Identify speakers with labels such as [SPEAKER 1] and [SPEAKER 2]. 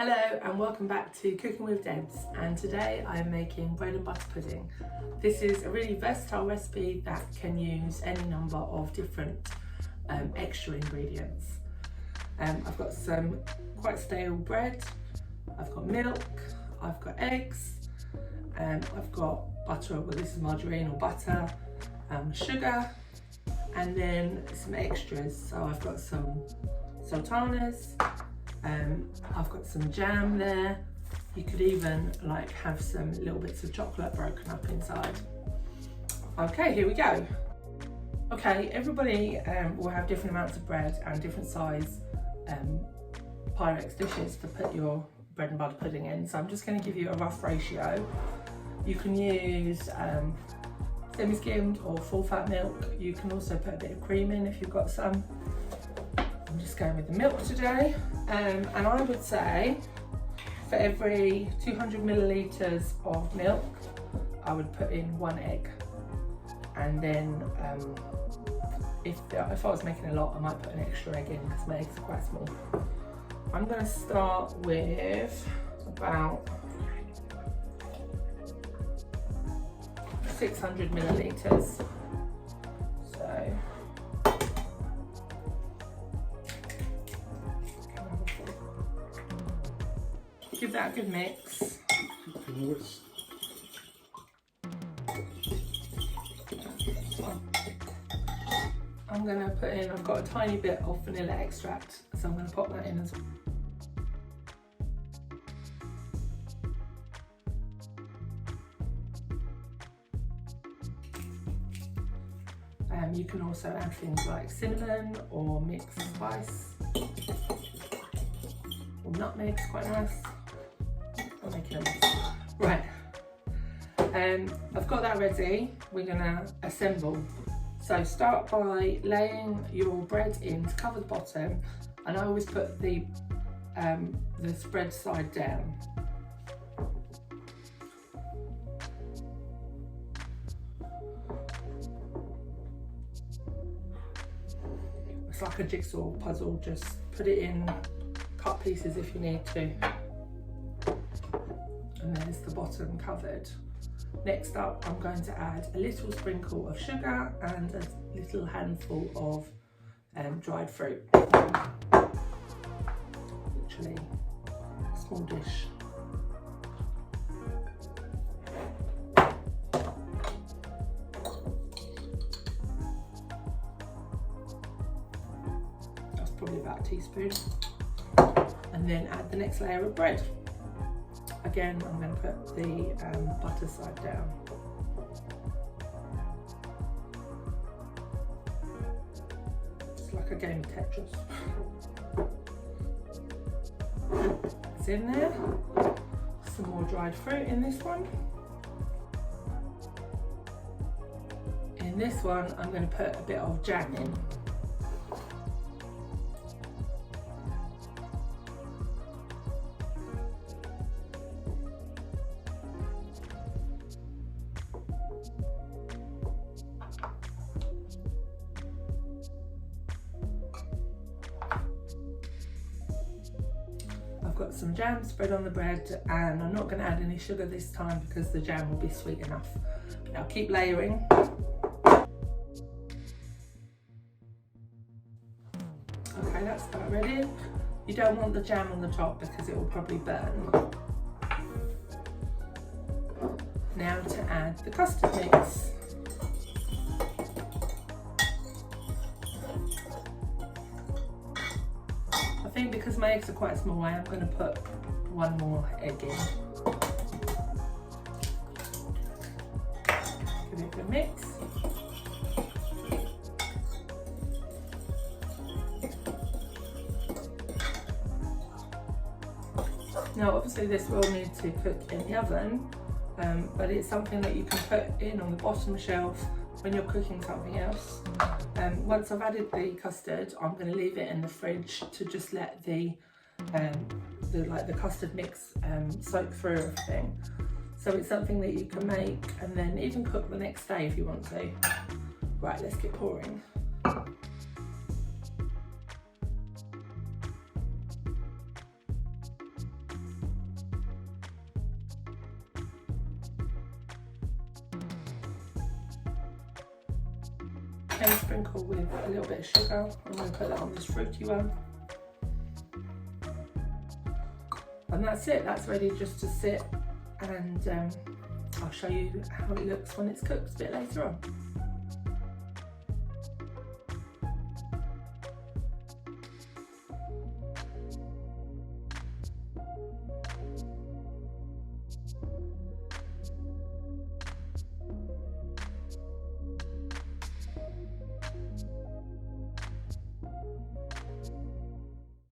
[SPEAKER 1] Hello and welcome back to Cooking with Debs, and today I am making bread and butter pudding. This is a really versatile recipe that can use any number of different extra ingredients. I've got some quite stale bread, I've got milk, I've got eggs, I've got butter, well this is margarine or butter, sugar, and then some extras. So I've got some sultanas, I've got some jam there. You could even have some little bits of chocolate broken up inside. Okay, here we go. Okay, everybody will have different amounts of bread and different size Pyrex dishes to put your bread and butter pudding in. So I'm just going to give you a rough ratio. You can use semi-skimmed or full fat milk. You can also put a bit of cream in if you've got some. I'm just going with the milk today, and I would say for every 200 millilitres of milk I would put in 1 egg, and then if I was making a lot I might put an extra egg in because my eggs are quite small. I'm going to start with about 600 millilitres. So give that a good mix. I'm going to put in, I've got a tiny bit of vanilla extract, so I'm going to pop that in as well. You can also add things like cinnamon or mixed spice. Or nutmeg's quite nice. I'm making a mess. Right, I've got that ready. We're gonna assemble. So start by laying your bread in to cover the bottom, and I always put the spread side down. It's like a jigsaw puzzle, just put it in, cut pieces if you need to. And there's the bottom covered. Next up, I'm going to add a little sprinkle of sugar and a little handful of dried fruit. Literally a small dish. That's probably about a teaspoon. And then add the next layer of bread. Again, I'm going to put the butter side down. It's like a game of Tetris. It's in there. Some more dried fruit in this one. In this one, I'm going to put a bit of jam in. I've got some jam spread on the bread, and I'm not going to add any sugar this time because the jam will be sweet enough. Now keep layering. Okay, that's about ready. You don't want the jam on the top because it will probably burn. Now to add the custard mix. I think because my eggs are quite small, I am going to put 1 more egg in. Give it a good mix. Now obviously this will need to cook in the oven, but it's something that you can put in on the bottom shelf when you're cooking something else. Once I've added the custard, I'm going to leave it in the fridge to just let the custard mix soak through everything. So it's something that you can make and then even cook the next day if you want to. Right, let's get pouring. and sprinkle with a little bit of sugar. I'm going to put that on this fruity one. And that's it, that's ready just to sit, and I'll show you how it looks when it's cooked a bit later on.